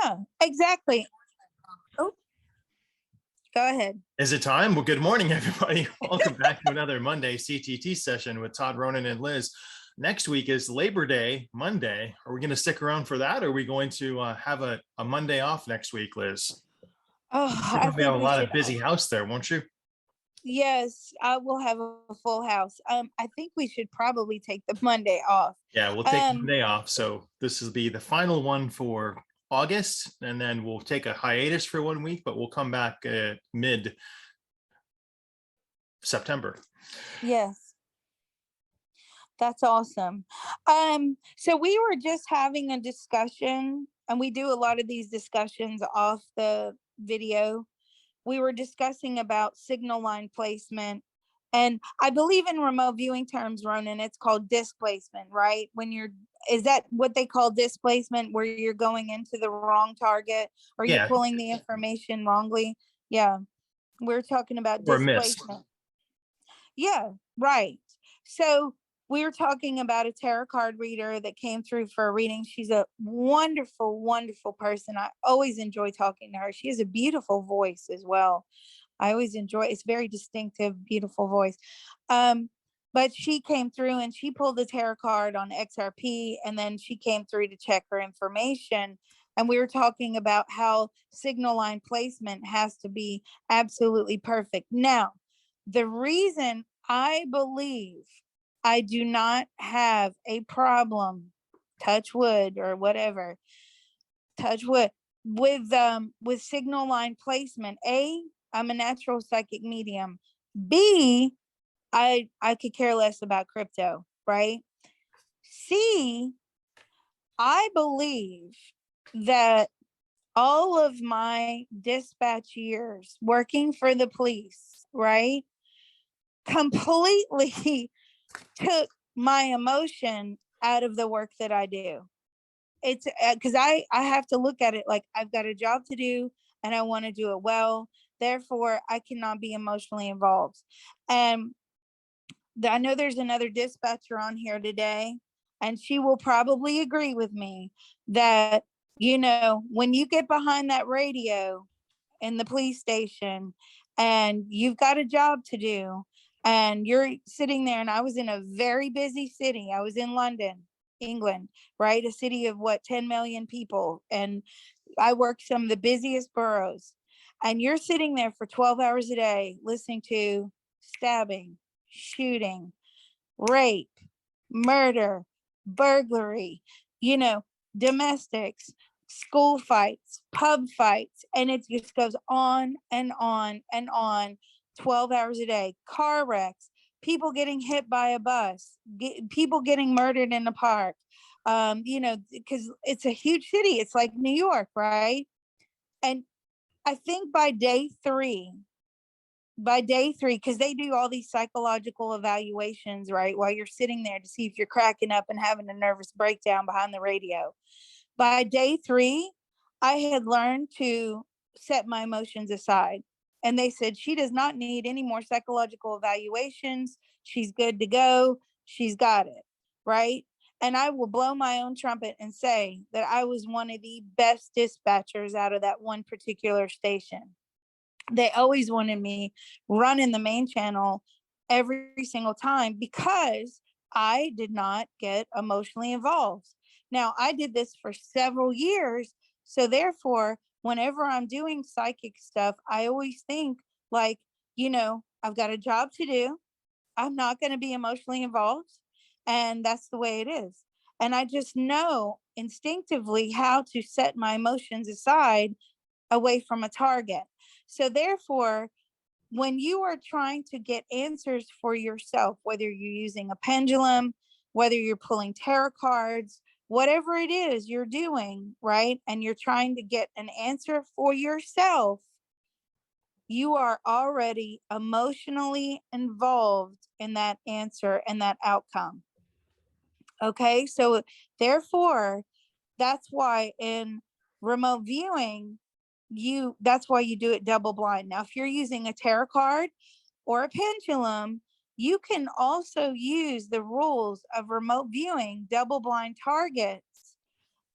Yeah, exactly. Oh, go ahead. Is it time? Well, good morning, everybody. Welcome back to another Monday CTT session with Todd Ronan and Liz. Next week is Labor Day, Monday. Are we going to stick around for that? Or are we going to have a Monday off next week, Liz? Oh, You'll I probably have think a we lot should. of busy house there, won't you? Yes, I will have a full house. I think we should probably take the Monday off. Yeah, we'll take Monday off. So this will be the final one for August, and then we'll take a hiatus for 1 week, but we'll come back mid-September. Yes, that's awesome. So we were just having a discussion, and we do a lot of these discussions off the video. We were discussing about signal line placement. And I believe in remote viewing terms, Ronan, it's called displacement, right? Is that what they call displacement, where you're going into the wrong target or you're Yeah, pulling the information wrongly? Yeah, we're talking about or missed. displacement. Yeah, right. So we were talking about a tarot card reader that came through for a reading. She's a wonderful, wonderful person. I always enjoy talking to her. She has a beautiful voice as well. I always enjoy it's very distinctive, beautiful voice. But she came through and she pulled the tarot card on XRP, and then she came through to check her information. And we were talking about how signal line placement has to be absolutely perfect. Now, the reason I believe I do not have a problem, touch wood or whatever, touch wood, with signal line placement. A, I'm a natural psychic medium. B, I could care less about crypto, right? C, I believe that all of my dispatch years working for the police, right, completely took my emotion out of the work that I do. It's because I have to look at it like I've got a job to do and I want to do it well. Therefore, I cannot be emotionally involved. And I know there's another dispatcher on here today, and she will probably agree with me that, when you get behind that radio in the police station and you've got a job to do and you're sitting there, and I was in a very busy city. I was in London, England, right? A city of 10 million people. And I worked some of the busiest boroughs. And you're sitting there for 12 hours a day listening to stabbing, shooting, rape, murder, burglary, domestics, school fights, pub fights, and it just goes on and on and on, 12 hours a day. Car wrecks, people getting hit by a bus, people getting murdered in the park, because it's a huge city. It's like New York, right? And I think by day three, because they do all these psychological evaluations, right, while you're sitting there to see if you're cracking up and having a nervous breakdown behind the radio. By day three, I had learned to set my emotions aside. And they said, she does not need any more psychological evaluations. She's good to go. She's got it, right? And I will blow my own trumpet and say that I was one of the best dispatchers out of that one particular station. They always wanted me running the main channel every single time because I did not get emotionally involved. Now, I did this for several years. So therefore, whenever I'm doing psychic stuff, I always think like, I've got a job to do. I'm not going to be emotionally involved. And that's the way it is. And I just know instinctively how to set my emotions aside away from a target. So therefore, when you are trying to get answers for yourself, whether you're using a pendulum, whether you're pulling tarot cards, whatever it is you're doing, right? And you're trying to get an answer for yourself, you are already emotionally involved in that answer and that outcome. Okay, so therefore, that's why in remote viewing, that's why you do it double blind. Now, if you're using a tarot card or a pendulum, you can also use the rules of remote viewing, double blind targets,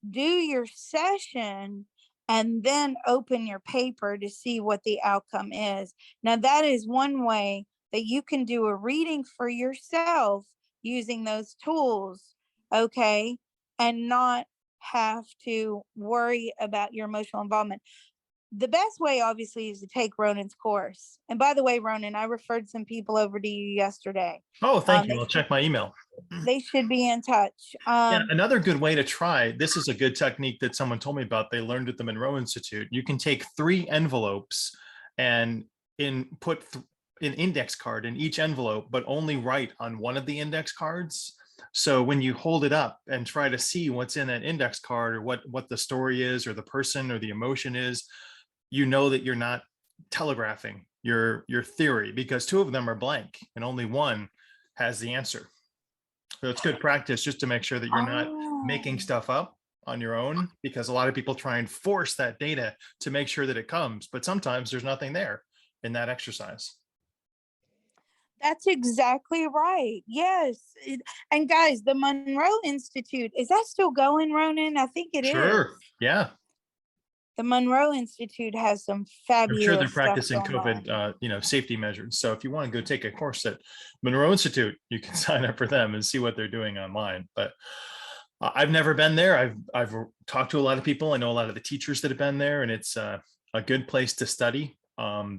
do your session, and then open your paper to see what the outcome is. Now, that is one way that you can do a reading for yourself using those tools, okay, and not have to worry about your emotional involvement. The best way, obviously, is to take Ronan's course. And by the way, Ronan, I referred some people over to you yesterday. Oh, thank you. They I'll check my email. they should be in touch. Yeah, another good way to try, this is a good technique that someone told me about. They learned at the Monroe Institute. You can take 3 envelopes and put an index card in each envelope, but only write on one of the index cards. So when you hold it up and try to see what's in that index card, or what the story is, or the person, or the emotion is, you know that you're not telegraphing your theory, because 2 of them are blank and only one has the answer. So it's good practice just to make sure that you're not making stuff up on your own, because a lot of people try and force that data to make sure that it comes, but sometimes there's nothing there in that exercise. That's exactly right. Yes. And guys, the Monroe Institute, is that still going, Ronan? I think it is. Sure. Yeah. The Monroe Institute has some I'm sure they're fabulous stuff practicing going on. COVID, safety measures. So if you want to go take a course at Monroe Institute, you can sign up for them and see what they're doing online. But I've never been there. I've talked to a lot of people. I know a lot of the teachers that have been there, and it's a good place to study.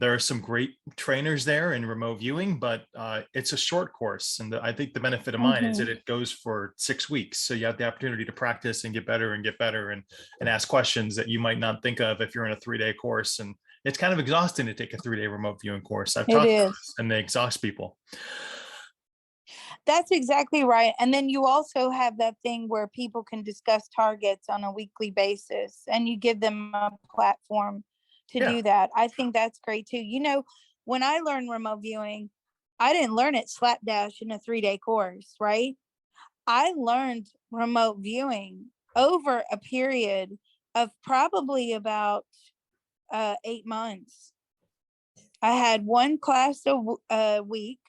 There are some great trainers there in remote viewing, but it's a short course. And I think the benefit of mine is that it goes for 6 weeks. So you have the opportunity to practice and get better and ask questions that you might not think of if you're in a 3-day course. And it's kind of exhausting to take a 3-day remote viewing course. I've taught them, and they exhaust people. That's exactly right. And then you also have that thing where people can discuss targets on a weekly basis, and you give them a platform to do that. I think that's great too. You know, when I learned remote viewing, I didn't learn it slapdash in a 3-day course, right? I learned remote viewing over a period of probably about 8 months. I had one class a week,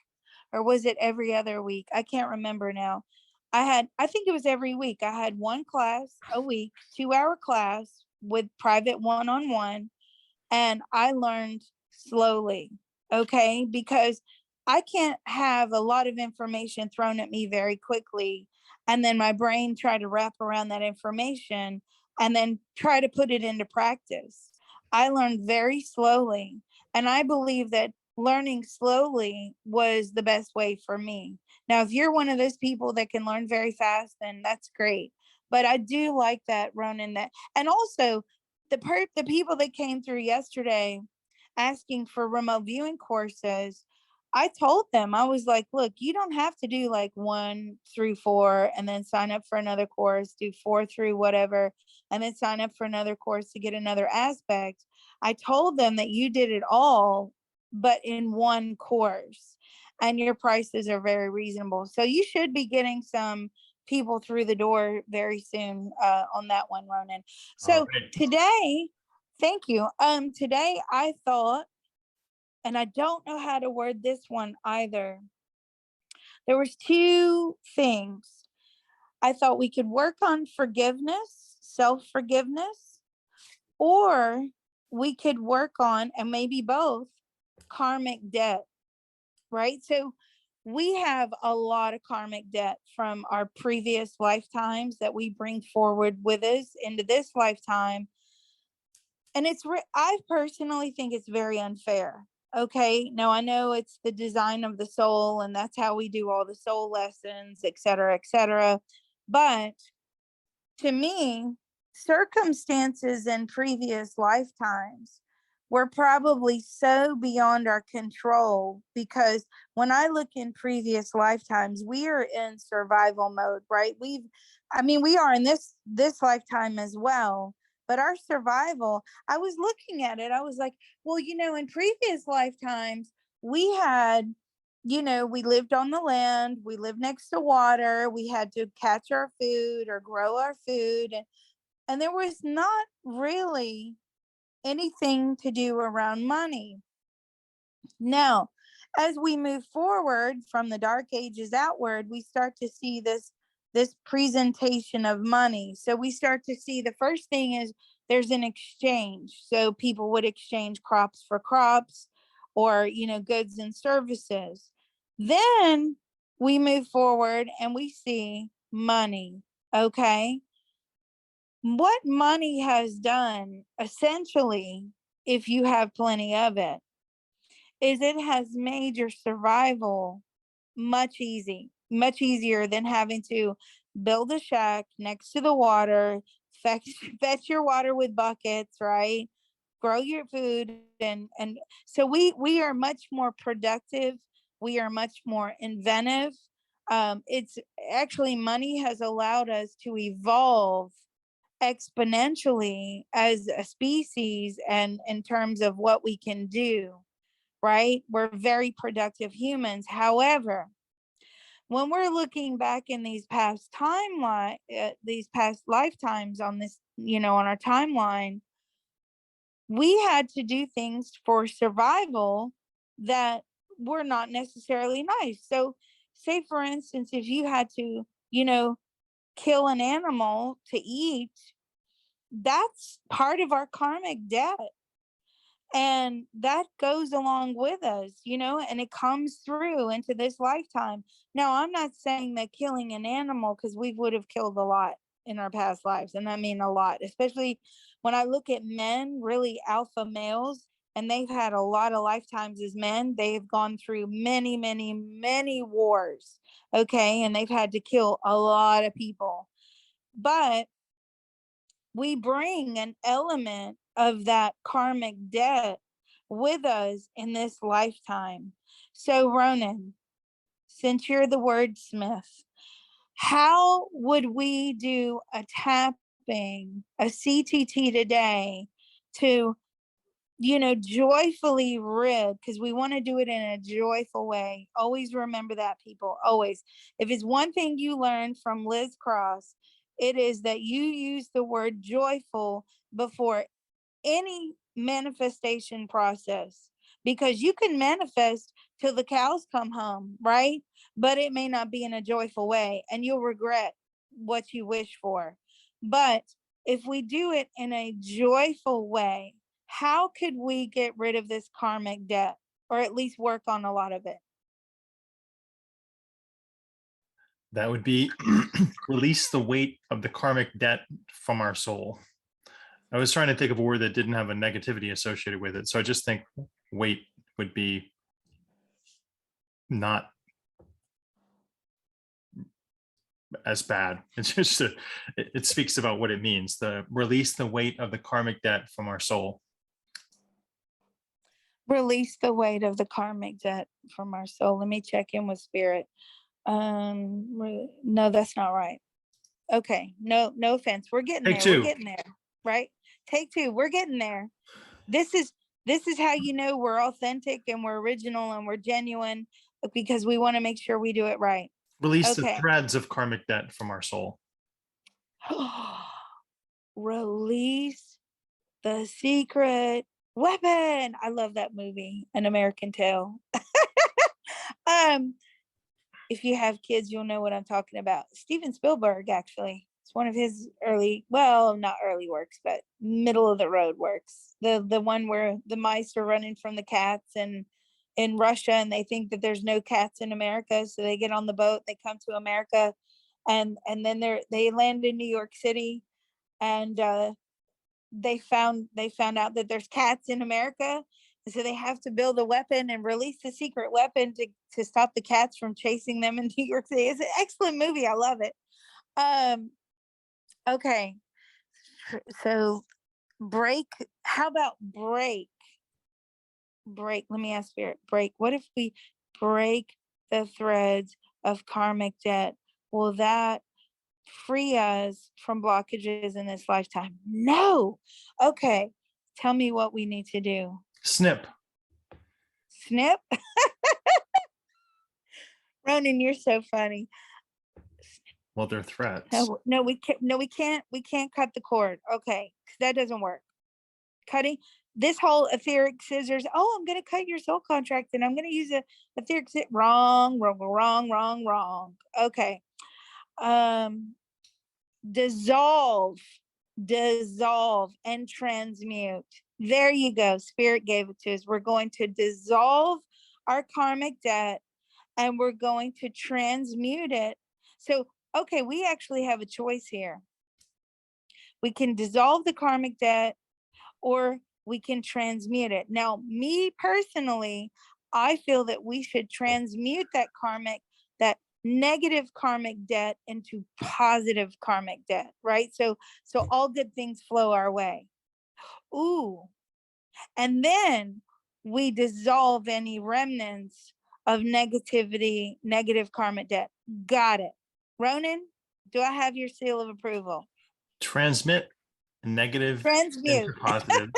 or was it every other week? I can't remember now. I think it was every week. I had one class a week, 2-hour class with private one-on-one. And I learned slowly, okay? Because I can't have a lot of information thrown at me very quickly, and then my brain try to wrap around that information and then try to put it into practice. I learned very slowly, and I believe that learning slowly was the best way for me. Now, if you're one of those people that can learn very fast, then that's great. But I do like that, Ronan, that, and also the people that came through yesterday asking for remote viewing courses, I told them, I was like, look, you don't have to do like 1 through 4 and then sign up for another course, do 4 through whatever, and then sign up for another course to get another aspect. I told them that you did it all, but in one course, and your prices are very reasonable. So you should be getting some people through the door very soon on that one, Ronan. So today, thank you. Today I thought, and I don't know how to word this one either. There was 2 things. I thought we could work on forgiveness, self-forgiveness, or we could work on, and maybe both, karmic debt, right? So we have a lot of karmic debt from our previous lifetimes that we bring forward with us into this lifetime. And I personally think it's very unfair. Okay. Now I know it's the design of the soul, and that's how we do all the soul lessons, et cetera, et cetera. But to me, circumstances in previous lifetimes were probably so beyond our control, because when I look in previous lifetimes, we are in survival mode, right? We are in this lifetime as well, but our survival, I was looking at it, I was like, well, in previous lifetimes, we had, we lived on the land, we lived next to water, we had to catch our food or grow our food, and there was not really anything to do around money. Now, as we move forward from the dark ages outward, we start to see this presentation of money. So we start to see, the first thing is there's an exchange. So people would exchange crops for crops, or, goods and services. Then we move forward and we see money. Okay. What money has done essentially, if you have plenty of it, is it has made your survival much easier than having to build a shack next to the water, fetch, fetch your water with buckets, right? Grow your food. And so we are much more productive. We are much more inventive. It's actually, money has allowed us to evolve exponentially as a species, and in terms of what we can do, right? We're very productive humans. However, when we're looking back in these past lifetimes on this, on our timeline, we had to do things for survival that were not necessarily nice. So, say for instance, if you had to, kill an animal to eat, that's part of our karmic debt. And that goes along with us, and it comes through into this lifetime. Now, I'm not saying that killing an animal, because we would have killed a lot in our past lives, and I mean a lot, especially when I look at men, really alpha males, and they've had a lot of lifetimes as men. They've gone through many, many, many wars, okay, and they've had to kill a lot of people. But we bring an element of that karmic debt with us in this lifetime. So, Ronan, since you're the wordsmith, how would we do a tapping, a CTT today to, joyfully rid, because we want to do it in a joyful way. Always remember that, people. Always. If it's one thing you learned from Liz Cross, it is that you use the word joyful before any manifestation process, because you can manifest till the cows come home, right? But it may not be in a joyful way, and you'll regret what you wish for. But if we do it in a joyful way, how could we get rid of this karmic debt, or at least work on a lot of it? That would be release the weight of the karmic debt from our soul. I was trying to think of a word that didn't have a negativity associated with it. So I just think weight would be not as bad. It's just it speaks about what it means. The release the weight of the karmic debt from our soul. Release the weight of the karmic debt from our soul. Let me check in with spirit. No, that's not right. Okay, no offense. We're getting Take there. We're two. getting there, right? Take two. We're getting there. This is how you know we're authentic and we're original and we're genuine, because we want to make sure we do it right. Release the Okay. threads of karmic debt from our soul. Release the secret weapon. I love that movie, An American Tale. If you have kids, you'll know what I'm talking about. Steven Spielberg, actually. It's one of his not early works, but middle of the road works. The one where the mice are running from the cats and in Russia, and they think that there's no cats in America, so they get on the boat, they come to America, and then they land in New York City, and they found out that there's cats in America. And so they have to build a weapon and release the secret weapon to stop the cats from chasing them in New York City. It's an excellent movie. I love it. Okay. So break. How about break? Break. Let me ask Spirit. Break. What if we break the threads of karmic debt? Will that free us from blockages in this lifetime? No. Okay. Tell me what we need to do. Snip. Snip. Ronan, you're so funny. Well, they're threats. No, we can't. No, we can't. We can't cut the cord. Okay, that doesn't work. Cutting this whole etheric scissors. Oh, I'm going to cut your soul contract, and I'm going to use a etheric scissors. Wrong. Okay. Dissolve dissolve and transmute. There you go. Spirit gave it to us. We're going to dissolve our karmic debt and we're going to transmute it. So, okay, we actually have a choice here. We can dissolve the karmic debt or we can transmute it. Now, me personally, I feel that we should transmute that negative karmic debt into positive karmic debt, right? So all good things flow our way. Ooh. And then we dissolve any remnants of negativity, negative karmic debt. Got it. Ronan, do I have your seal of approval? Transmit negative Transmute. into positive.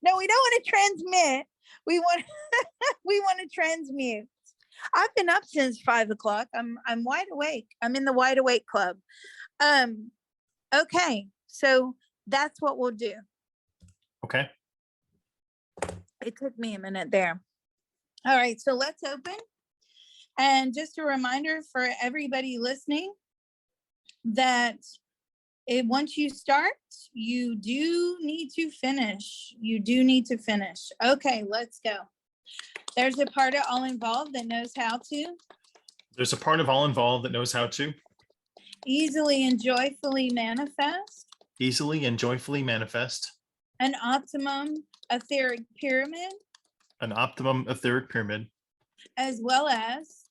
No, we don't want to transmit. We want we want to transmute. I've been up since 5 o'clock. I'm wide awake. I'm in the wide awake club. Okay, so that's what we'll do. Okay. It took me a minute there. All right, so let's open. And just a reminder for everybody listening that once you start, you do need to finish. You do need to finish. Okay, let's go. There's a part of all involved that knows how to. There's a part of all involved that knows how to. Easily and joyfully manifest. Easily and joyfully manifest. An optimum etheric pyramid. An optimum etheric pyramid. As well as.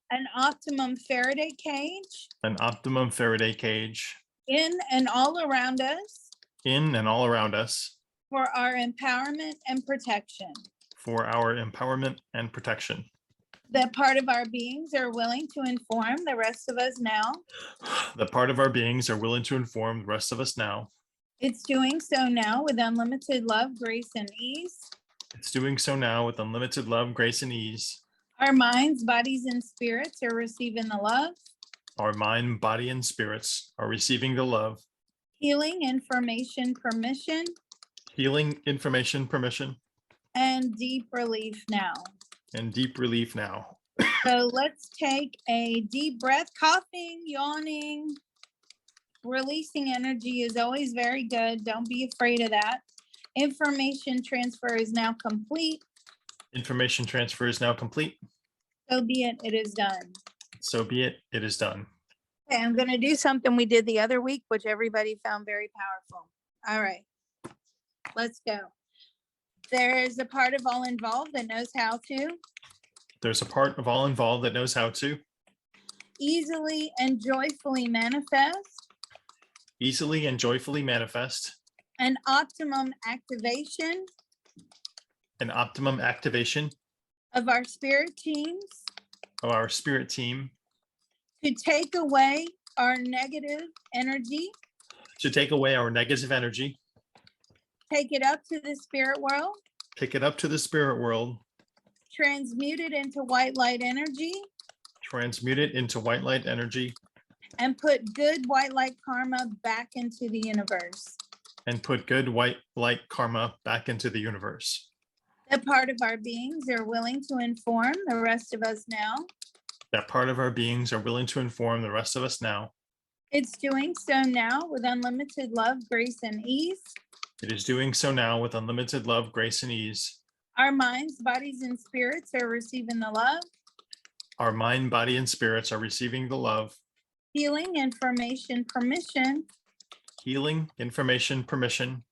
An optimum Faraday cage. An optimum Faraday cage. In and all around us. In and all around us. For our empowerment and protection. For our empowerment and protection. That part of our beings are willing to inform the rest of us now. The part of our beings are willing to inform the rest of us now. It's doing so now with unlimited love, grace, and ease. It's doing so now with unlimited love, grace, and ease. Our minds, bodies, and spirits are receiving the love. Our mind, body, and spirits are receiving the love. Healing, information, permission. Healing, information, permission. And deep relief now. And deep relief now. So let's take a deep breath, coughing, yawning. Releasing energy is always very good. Don't be afraid of that. Information transfer is now complete. Information transfer is now complete. So be it, it is done. So be it, it is done. Okay, I'm going to do something we did the other week, which everybody found very powerful. All right, let's go. There is a part of all involved that knows how to. There's a part of all involved that knows how to. Easily and joyfully manifest. Easily and joyfully manifest. An optimum activation. An optimum activation. Of our spirit teams. Of our spirit team. To take away our negative energy. To take away our negative energy. Take it up to the spirit world. Take it up to the spirit world. Transmute it into white light energy. Transmute it into white light energy. And put good white light karma back into the universe. And put good white light karma back into the universe. That part of our beings are willing to inform the rest of us now. That part of our beings are willing to inform the rest of us now. It's doing so now with unlimited love, grace, and ease. It is doing so now with unlimited love, grace, and ease. Our minds, bodies, and spirits are receiving the love. Our mind, body, and spirits are receiving the love. Healing, information, permission. Healing, information, permission.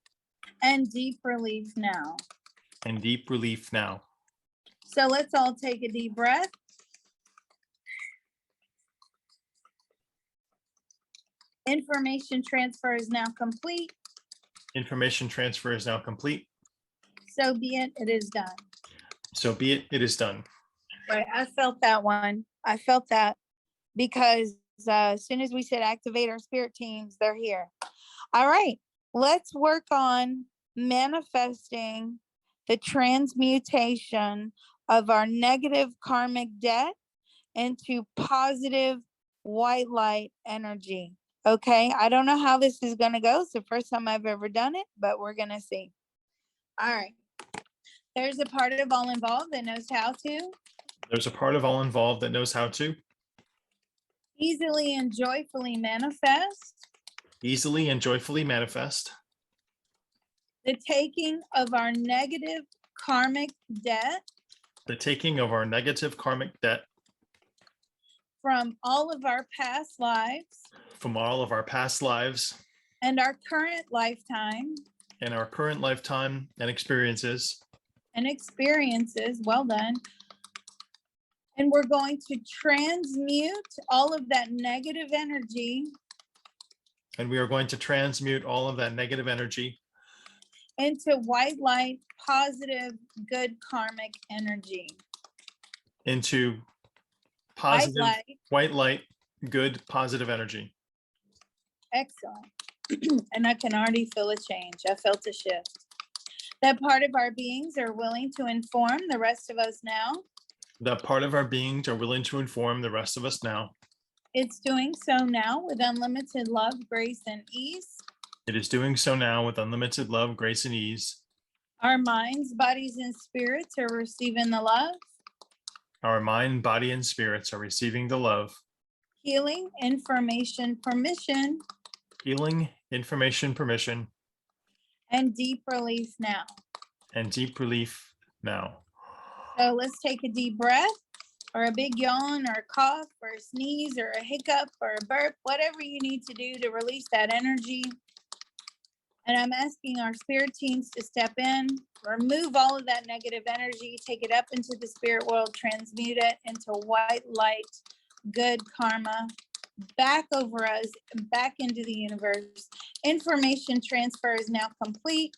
And deep relief now. And deep relief now. So let's all take a deep breath. Information transfer is now complete. Information transfer is now complete. So be it, it is done. So be it, it is done. Right, I felt that one. I felt that because as soon as we said activate our spirit teams, they're here. All right, let's work on manifesting the transmutation of our negative karmic debt into positive white light energy. Okay, I don't know how this is going to go. It's the first time I've ever done it, but we're going to see. All right. There's a part of all involved that knows how to. There's a part of all involved that knows how to. Easily and joyfully manifest. easily and joyfully manifest the taking of our negative karmic debt the taking of our negative karmic debt from all of our past lives from all of our past lives and our current lifetime and our current lifetime and experiences. Well done. And we're going to transmute all of that negative energy And we are going to transmute all of that negative energy into white light, positive, good karmic energy. into White positive, light, white light, good, positive energy. excellent. And I can already feel a change. I felt a shift. That part of our beings are willing to inform the rest of us now. That part of our beings are willing to inform the rest of us now. It's doing so now with unlimited love, grace, and ease. It is doing so now with unlimited love, grace, and ease. Our minds, bodies, and spirits are receiving the love. Our mind, body, and spirits are receiving the love. Healing, information, permission, Healing, information, permission, and deep release now. and deep relief now. So let's take a deep breath, or a big yawn, or a cough, or a sneeze, or a hiccup, or a burp, whatever you need to do to release that energy. And I'm asking our spirit teams to step in, remove all of that negative energy, take it up into the spirit world, transmute it into white light, good karma, back over us, back into the universe. Information transfer is now complete.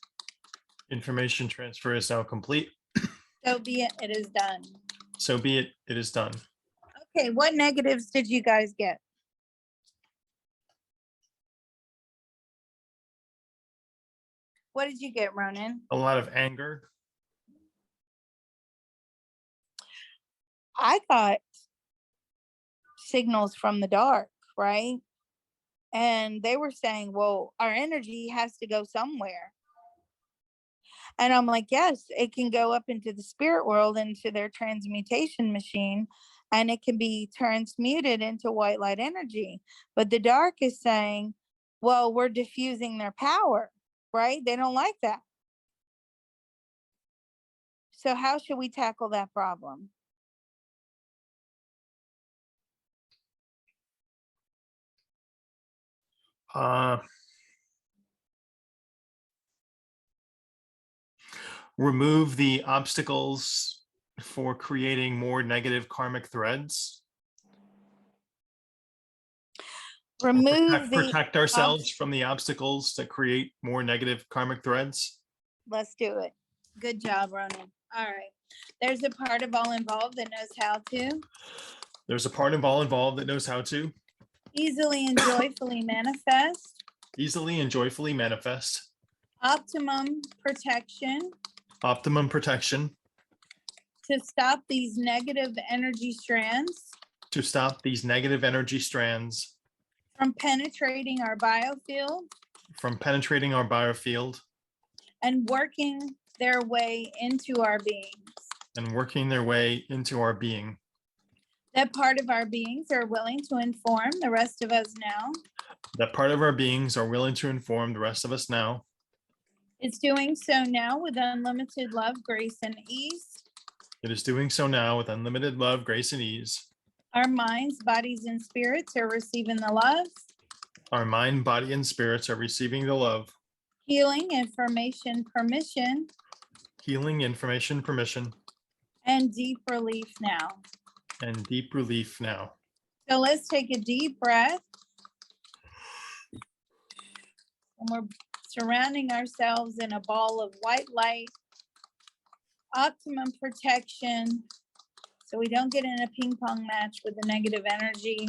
Information transfer is now complete. So be it, it is done. So be it, it is done. Okay, what negatives did you guys get? What did you get, Ronan? A lot of anger. I got signals from the dark, right? And they were saying, well, our energy has to go somewhere. And I'm like, yes, it can go up into the spirit world, into their transmutation machine, and it can be transmuted into white light energy. But the dark is saying, well, we're diffusing their power, right? They don't like that. So how should we tackle that problem? Remove the obstacles for creating more negative karmic threads. Remove protect ourselves from the obstacles that create more negative karmic threads. Let's do it. Good job, Ronan. All right. There's a part of all involved that knows how to. There's a part of all involved that knows how to Easily and joyfully manifest. Easily and joyfully manifest. Optimum protection. Optimum protection. To stop these negative energy strands. To stop these negative energy strands. From penetrating our biofield. From penetrating our biofield. And working their way into our beings. And working their way into our being. That part of our beings are willing to inform the rest of us now. That part of our beings are willing to inform the rest of us now. It's doing so now with unlimited love, grace, and ease. It is doing so now with unlimited love, grace, and ease. Our minds, bodies, and spirits are receiving the love. Our mind, body, and spirits are receiving the love. Healing, information, permission. Healing, information, permission. And deep relief now. And deep relief now. So let's take a deep breath. And we're surrounding ourselves in a ball of white light. Optimum protection. So we don't get in a ping pong match with the negative energy.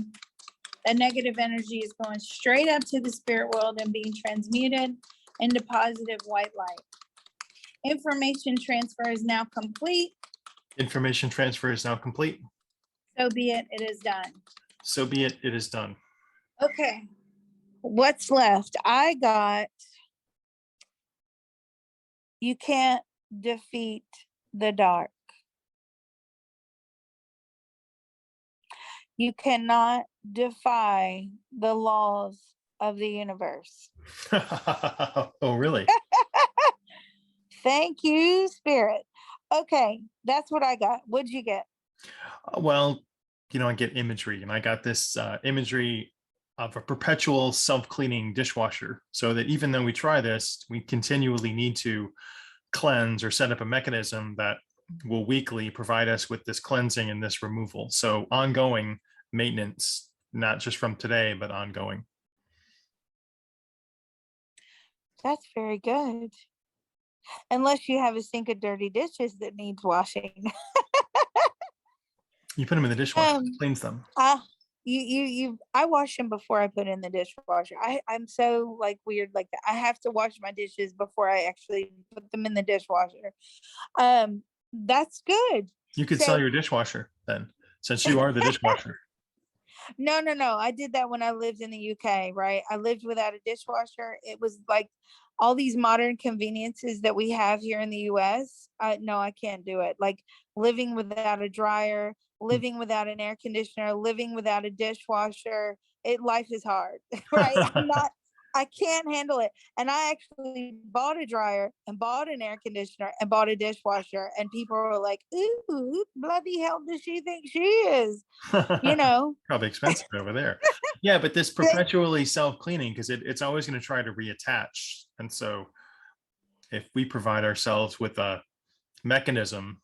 That negative energy is going straight up to the spirit world and being transmuted into positive white light. Information transfer is now complete. Information transfer is now complete. So be it, it is done. So be it, it is done. Okay. What's left? I got, you can't defeat the dark. You cannot defy the laws of the universe. Oh, really? Thank you, Spirit. Okay, that's what I got. What'd you get? Well, I get imagery, and I got this imagery of a perpetual self-cleaning dishwasher, so that even though we try this, we continually need to cleanse or set up a mechanism that will weekly provide us with this cleansing and this removal. So ongoing maintenance, not just from today, but ongoing. That's very good. Unless you have a sink of dirty dishes that needs washing. You put them in the dishwasher, Um, it cleans them. I wash them before I put in the dishwasher. I'm so like weird like that. I have to wash my dishes before I actually put them in the dishwasher. That's good. You could So sell your dishwasher then, since you are the dishwasher. no. I did that when I lived in the UK, right? I lived without a dishwasher. It was like all these modern conveniences that we have here in the US. No, I can't do it. Like living without a dryer, living without an air conditioner, living without a dishwasher. Life is hard, right? I can't handle it. And I actually bought a dryer and bought an air conditioner and bought a dishwasher. And people were like, ooh, who bloody hell does she think she is? Probably expensive over there. Yeah, but this perpetually self-cleaning, because it's always going to try to reattach. And so if we provide ourselves with a mechanism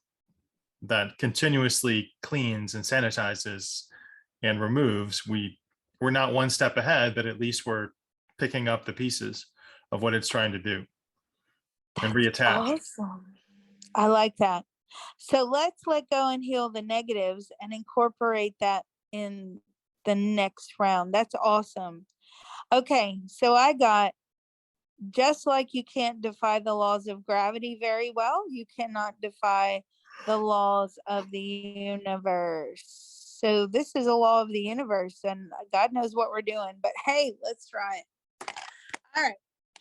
that continuously cleans and sanitizes and removes, we're not one step ahead, but at least we're picking up the pieces of what it's trying to do and reattach. Awesome. I like that. So let's let go and heal the negatives and incorporate that in the next round. That's awesome. Okay, so I got, just like you can't defy the laws of gravity very well, you cannot defy the laws of the universe. So this is a law of the universe, and God knows what we're doing, but hey, let's try it. All right.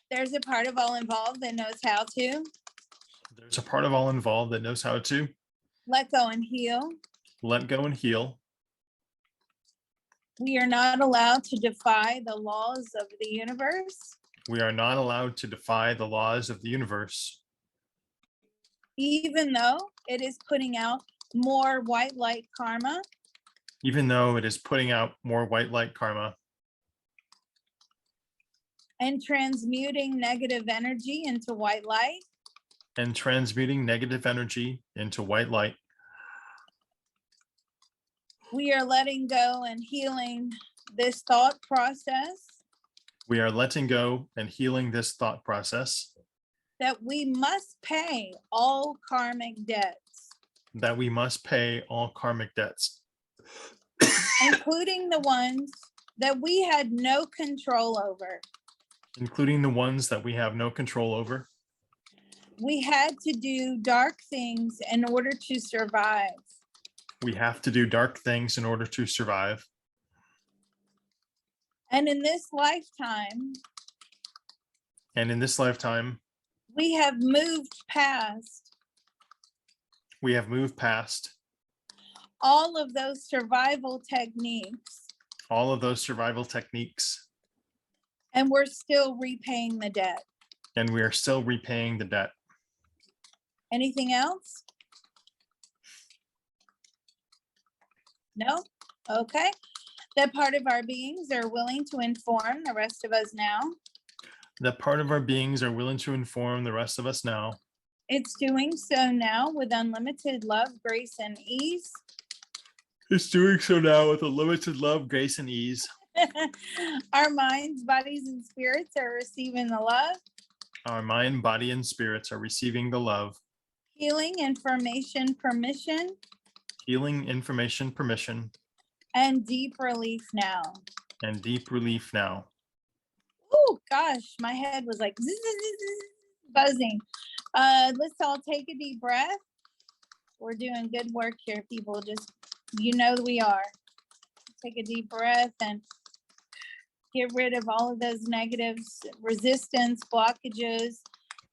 There's a part of all involved that knows how to There's a part of all involved that knows how to let go and heal. let go and heal. We are not allowed to defy the laws of the universe, We are not allowed to defy the laws of the universe, even though it is putting out more white light karma even though it is putting out more white light karma and transmuting negative energy into white light. and transmuting negative energy into white light. We are letting go and healing this thought process We are letting go and healing this thought process that we must pay all karmic debts, that we must pay all karmic debts, including the ones that we had no control over. including the ones that we have no control over. We had to do dark things in order to survive. We have to do dark things in order to survive. And in this lifetime, we have moved past all of those survival techniques, and we're still repaying the debt. and we are still repaying the debt. Anything else? No? Okay. That part of our beings are willing to inform the rest of us now. That part of our beings are willing to inform the rest of us now. It's doing so now with unlimited love, grace, and ease. It's doing so now with unlimited love, grace, and ease. Our minds, bodies, and spirits are receiving the love. Our mind, body, and spirits are receiving the love. Healing, information, permission. Healing, information, permission. And deep relief now. And deep relief now. Oh gosh, my head was like buzzing. Let's all take a deep breath. We're doing good work here, people. Just, we are. Take a deep breath and get rid of all of those negatives, resistance, blockages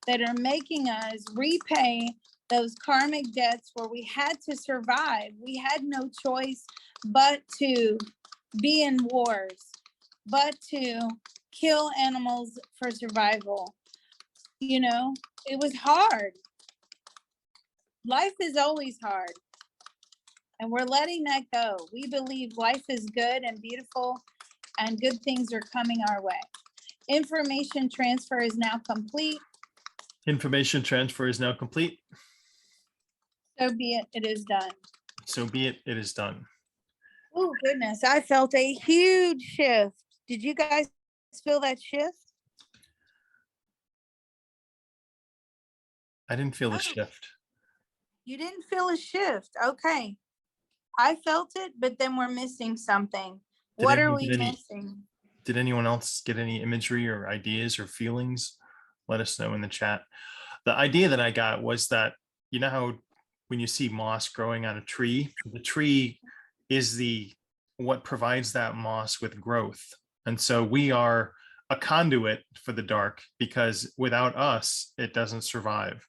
that are making us repay those karmic debts where we had to survive. We had no choice but to be in wars, but to kill animals for survival. You know, it was hard. Life is always hard. And we're letting that go. We believe life is good and beautiful and good things are coming our way. Information transfer is now complete. Information transfer is now complete. So be it. It is done. So be it. It is done. Oh, goodness. I felt a huge shift. Did you guys feel that shift? I didn't feel a shift. You didn't feel a shift. Okay. I felt it, but then we're missing something. What are we missing? Did anyone else get any imagery or ideas or feelings? Let us know in the chat. The idea that I got was that, you know how when you see moss growing on a tree, the tree is what provides that moss with growth. And so we are a conduit for the dark, because without us, it doesn't survive.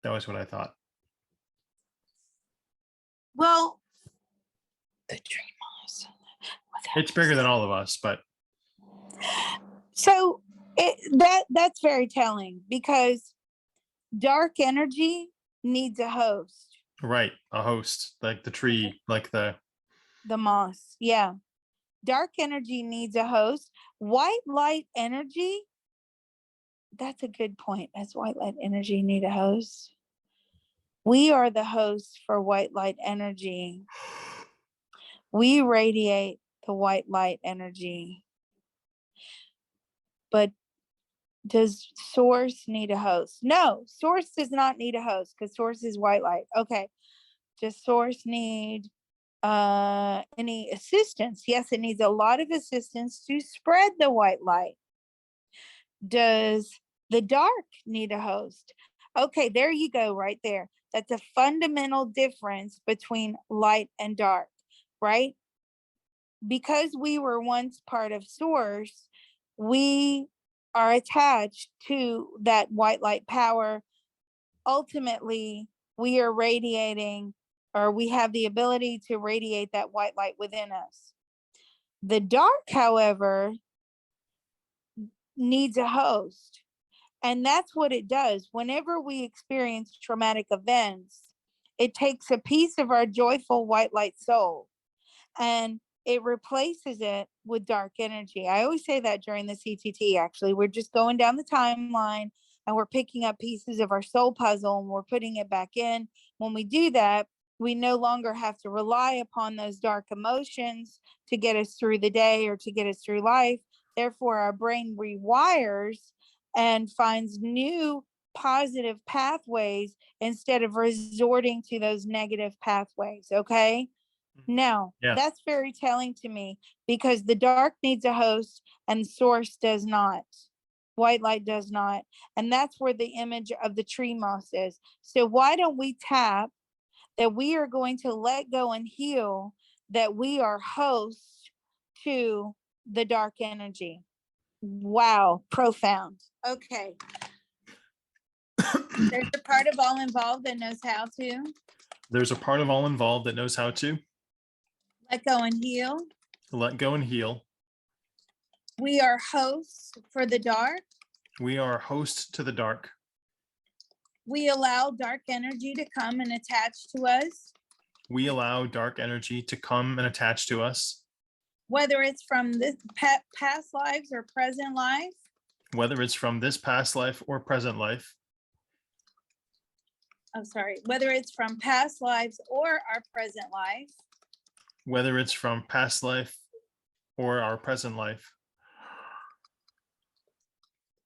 That was what I thought. Well, the tree moss. It's bigger than all of us, but. So that's very telling, because dark energy needs a host. Right, a host, like the tree, like the moss. Yeah. Dark energy needs a host. White light energy, that's a good point. Does white light energy need a host? We are the host for white light energy. We radiate the white light energy. But does source need a host? No, source does not need a host, because source is white light. Okay. Does source need any assistance? Yes, it needs a lot of assistance to spread the white light. Does the dark need a host? Okay, there you go, right there. That's a fundamental difference between light and dark, right? Because we were once part of source, we are attached to that white light power. Ultimately, we are radiating, or we have the ability to radiate that white light within us. The dark, however, needs a host. And that's what it does. Whenever we experience traumatic events, it takes a piece of our joyful white light soul and it replaces it with dark energy. I always say that during the CTT, actually. We're just going down the timeline and we're picking up pieces of our soul puzzle and we're putting it back in. When we do that, we no longer have to rely upon those dark emotions to get us through the day or to get us through life. Therefore, our brain rewires and finds new positive pathways instead of resorting to those negative pathways. Okay. Now, that's very telling to me, because the dark needs a host and source does not. White light does not. And that's where the image of the tree moss is. So why don't we tap that we are going to let go and heal, that we are hosts to the dark energy. Wow, profound. Okay. There's a part of all involved that knows how to. There's a part of all involved that knows how to. Let go and heal. Let go and heal. We are hosts for the dark. We are host to the dark. We allow dark energy to come and attach to us. We allow dark energy to come and attach to us. Whether it's from this past lives or present life. Whether it's from this past life or present life. I'm sorry. Whether it's from past lives or our present life. Whether it's from past life or our present life.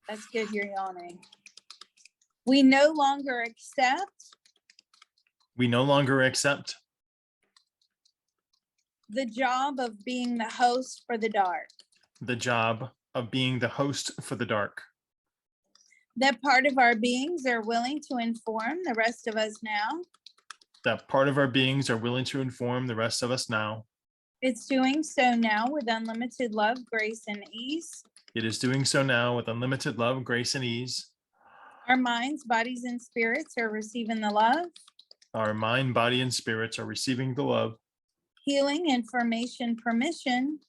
That's good, you're yawning. We no longer accept. We no longer accept. The job of being the host for the dark. The job of being the host for the dark. That part of our beings are willing to inform the rest of us now. That part of our beings are willing to inform the rest of us now. It's doing so now with unlimited love, grace, and ease. It is doing so now with unlimited love, grace, and ease. Our minds, bodies, and spirits are receiving the love. Our mind, body, and spirits are receiving the love. Healing, information, permission.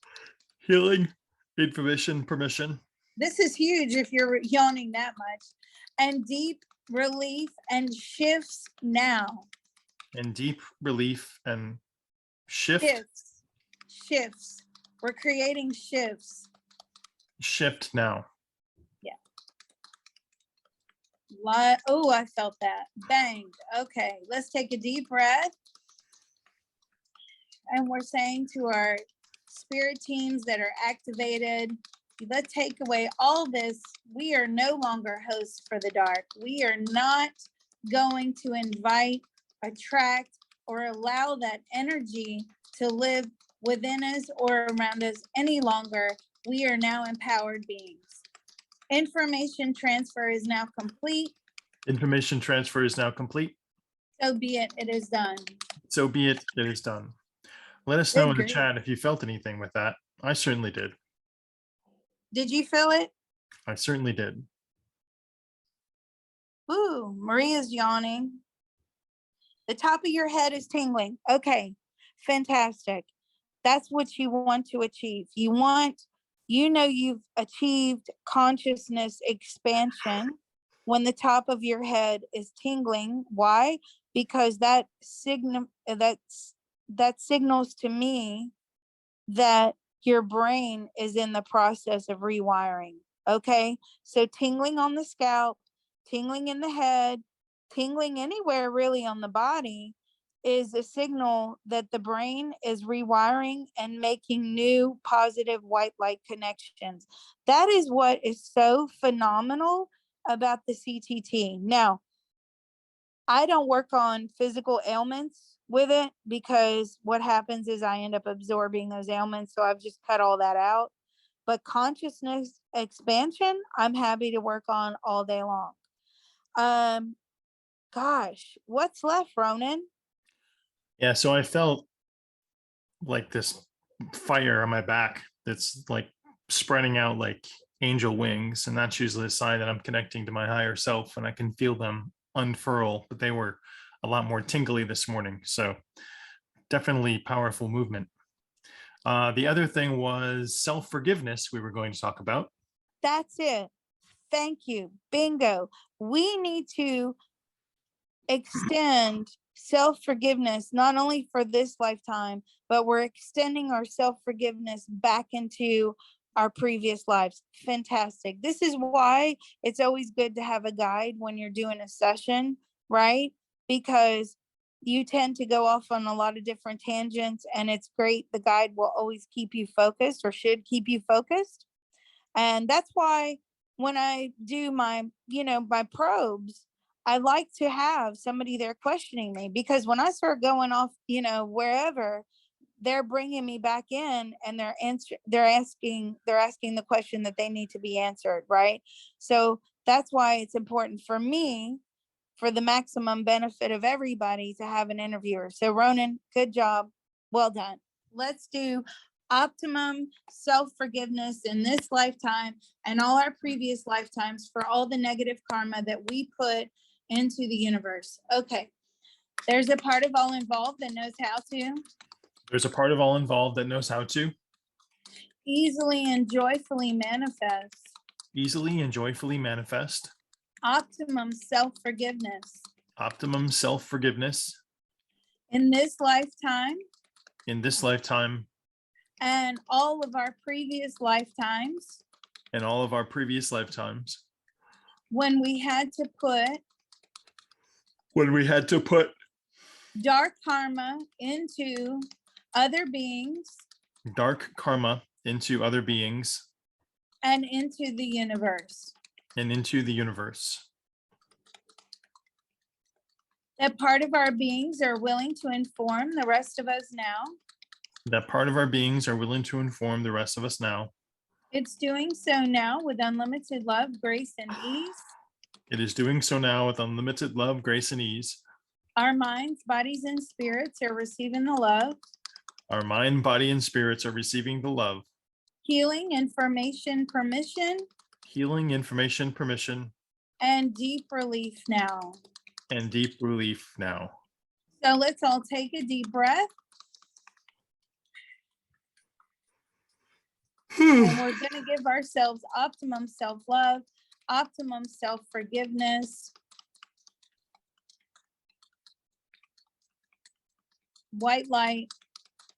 Healing, information, permission. This is huge if you're yawning that much. And deep relief and shifts now. And deep relief and shift. Shifts. We're creating shifts. Shift now. Yeah. Oh, I felt that. Bang. Okay, let's take a deep breath. And we're saying to our spirit teams that are activated, let's take away all this. We are no longer hosts for the dark. We are not going to invite, attract, or allow that energy to live within us or around us any longer. We are now empowered beings. Information transfer is now complete. Information transfer is now complete. So be it, it is done. So be it, it is done. Let us know in the chat if you felt anything with that. I certainly did. Did you feel it? I certainly did. Ooh, Maria's yawning. The top of your head is tingling. Okay, fantastic. That's what you want to achieve. You've achieved consciousness expansion when the top of your head is tingling. Why? Because that signals to me that your brain is in the process of rewiring. Okay, so tingling on the scalp, tingling in the head, tingling anywhere really on the body is a signal that the brain is rewiring and making new positive white light connections. That is what is so phenomenal about the CTT. Now, I don't work on physical ailments with it because what happens is I end up absorbing those ailments. So I've just cut all that out. But consciousness expansion, I'm happy to work on all day long. Gosh, what's left, Ronan? Yeah, so I felt like this fire on my back that's like spreading out like angel wings. And that's usually a sign that I'm connecting to my higher self and I can feel them unfurl, but they were a lot more tingly this morning. So definitely powerful movement. The other thing was self-forgiveness we were going to talk about. That's it. Thank you. Bingo. We need to extend self-forgiveness, not only for this lifetime, but we're extending our self-forgiveness back into our previous lives. Fantastic. This is why it's always good to have a guide when you're doing a session, right? Because you tend to go off on a lot of different tangents, and it's great. The guide will always keep you focused, or should keep you focused. And that's why when I do my probes, I like to have somebody there questioning me, because when I start going off, wherever, they're bringing me back in and they're asking the question that they need to be answered, right? So that's why it's important for me, for the maximum benefit of everybody, to have an interviewer. So Ronan, good job. Well done. Let's do optimum self-forgiveness in this lifetime and all our previous lifetimes for all the negative karma that we put into the universe. Okay. There's a part of all involved that knows how to. There's a part of all involved that knows how to easily and joyfully manifest. Easily and joyfully manifest. Optimum self-forgiveness. Optimum self-forgiveness. In this lifetime. In this lifetime. And all of our previous lifetimes. And all of our previous lifetimes. When we had to put dark karma into other beings. Dark karma into other beings. And into the universe. And into the universe. That part of our beings are willing to inform the rest of us now. That part of our beings are willing to inform the rest of us now. It's doing so now with unlimited love, grace, and ease. It is doing so now with unlimited love, grace, and ease. Our minds, bodies, and spirits are receiving the love. Our mind, body, and spirits are receiving the love. Healing, information, permission. Healing, information, permission. And deep relief now. And deep relief now. So let's all take a deep breath. And we're going to give ourselves optimum self-love, optimum self-forgiveness, white light,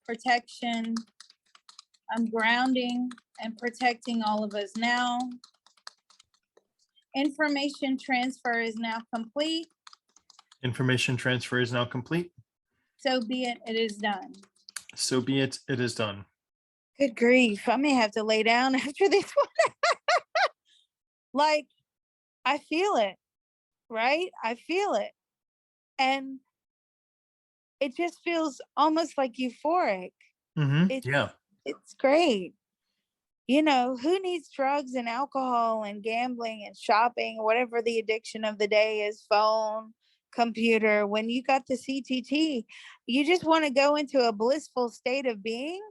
protection. I'm grounding and protecting all of us now. Information transfer is now complete. Information transfer is now complete. So be it, it is done. So be it, it is done. Good grief. I may have to lay down after this one. Like, I feel it, right? I feel it. And it just feels almost like euphoric. Yeah. It's great. You know, who needs drugs and alcohol and gambling and shopping, whatever the addiction of the day is, phone, computer, when you got the CTT, you just want to go into a blissful state of being.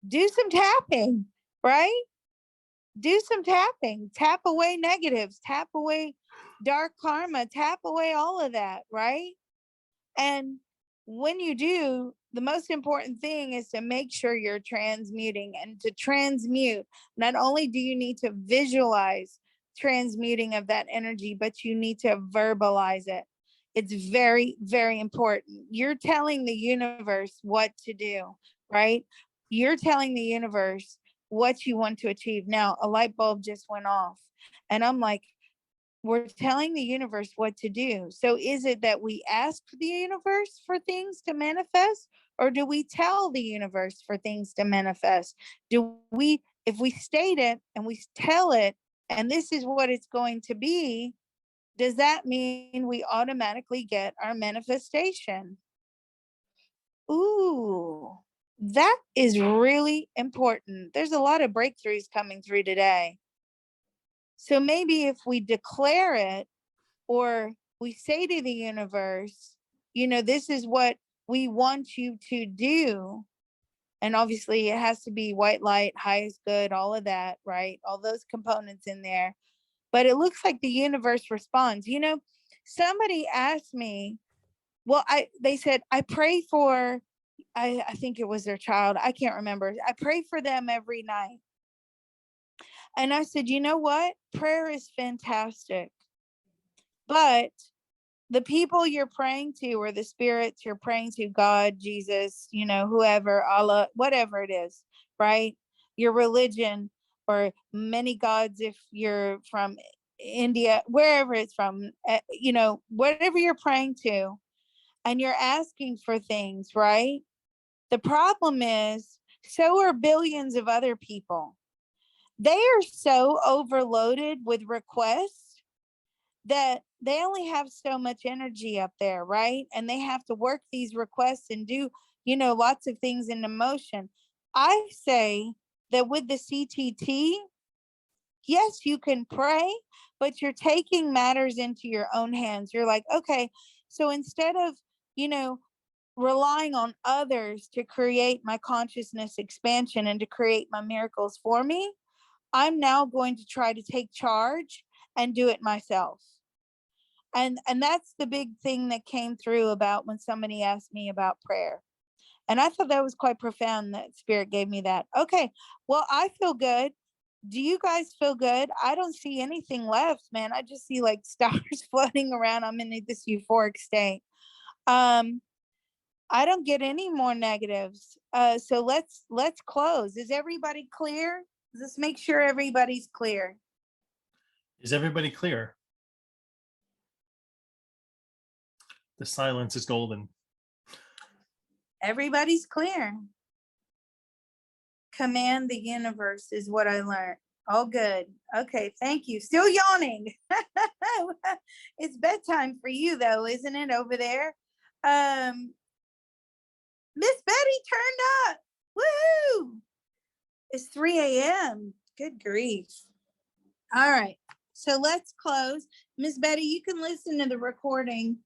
Do some tapping, right? Do some tapping, tap away negatives, tap away dark karma, tap away all of that, right? And when you do, the most important thing is to make sure you're transmuting. And to transmute, not only do you need to visualize transmuting of that energy, but you need to verbalize it. It's very, very important. You're telling the universe what to do, right? You're telling the universe what you want to achieve. Now, a light bulb just went off, and I'm like, we're telling the universe what to do. So is it that we ask the universe for things to manifest, or do we tell the universe for things to manifest? Do we, if we state it and we tell it, and this is what it's going to be, does that mean we automatically get our manifestation? Ooh, that is really important. There's a lot of breakthroughs coming through today. So maybe if we declare it, or we say to the universe, you know, this is what we want you to do. And obviously it has to be white light, highest good, all of that, right? All those components in there. But it looks like the universe responds. You know, somebody asked me, well, they said, I pray for, I think it was their child. I can't remember. I pray for them every night. And I said, you know what? Prayer is fantastic. But the people you're praying to, or the spirits you're praying to, God, Jesus, you know, whoever, Allah, whatever it is, right? Your religion, or many gods if you're from India, wherever it's from, you know, whatever you're praying to, and you're asking for things, right? The problem is, so are billions of other people. They are so overloaded with requests that they only have so much energy up there, right? And they have to work these requests and do, you know, lots of things in emotion. I say that with the CTT, yes, you can pray, but you're taking matters into your own hands. You're like, okay, so instead of, you know, relying on others to create my consciousness expansion and to create my miracles for me, I'm now going to try to take charge and do it myself. And that's the big thing that came through about when somebody asked me about prayer. And I thought that was quite profound that Spirit gave me that. Okay, well, I feel good. Do you guys feel good? I don't see anything left, man. I just see like stars floating around. I'm in this euphoric state. I don't get any more negatives. So let's close. Is everybody clear? Let's make sure everybody's clear. Is everybody clear? The silence is golden. Everybody's clear. Command the universe is what I learned. All good. Okay, thank you. Still yawning. It's bedtime for you though, isn't it, over there? Miss Betty turned up. Woohoo! It's 3 a.m. Good grief. All right, so let's close. Miss Betty, you can listen to the recording.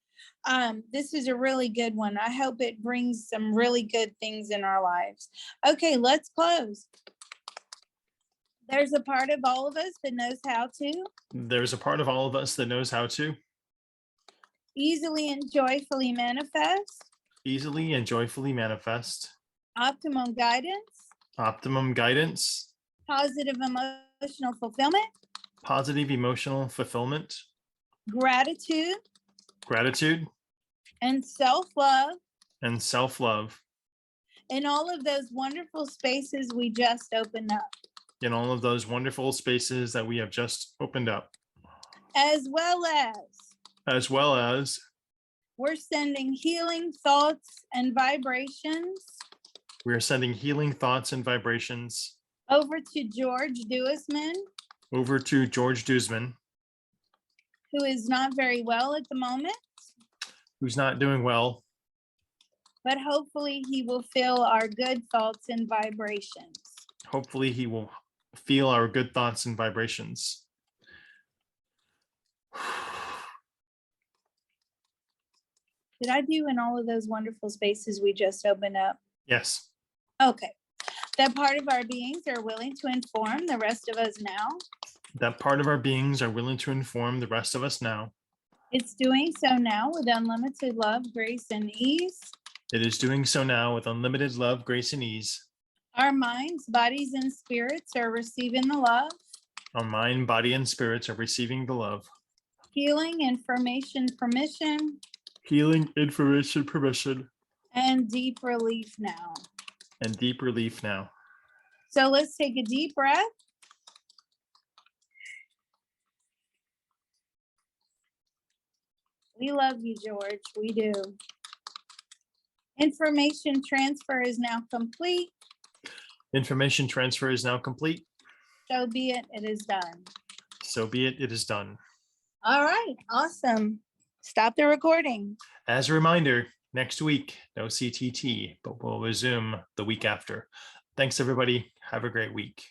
This is a really good one. I hope it brings some really good things in our lives. Okay, let's close. There's a part of all of us that knows how to. There's a part of all of us that knows how to Easily and joyfully manifest. Easily and joyfully manifest. Optimum guidance. Optimum guidance. positive emotional fulfillment, positive emotional fulfillment, gratitude, gratitude, and self-love and self-love in all of those wonderful spaces we just opened up, in all of those wonderful spaces that we have just opened up, as well as we're sending healing thoughts and vibrations we are sending healing thoughts and vibrations over to George Duisman, over to George Duzman, who is not very well at the moment, who's not doing well, but hopefully he will feel our good thoughts and vibrations. hopefully he will feel our good thoughts and vibrations. Did I do in all of those wonderful spaces we just opened up? Yes. Okay. That part of our beings are willing to inform the rest of us now. That part of our beings are willing to inform the rest of us now. It's doing so now with unlimited love, grace, and ease. It is doing so now with unlimited love, grace, and ease. Our minds, bodies, and spirits are receiving the love. Our mind, body, and spirits are receiving the love. Healing, information, permission. Healing, information, permission. And deep relief now. And deep relief now. So let's take a deep breath. We love you, George. We do. Information transfer is now complete. Information transfer is now complete. So be it, it is done. So be it, it is done. All right, awesome. Stop the recording. As a reminder, next week, no CTT, but we'll resume the week after. Thanks, everybody. Have a great week.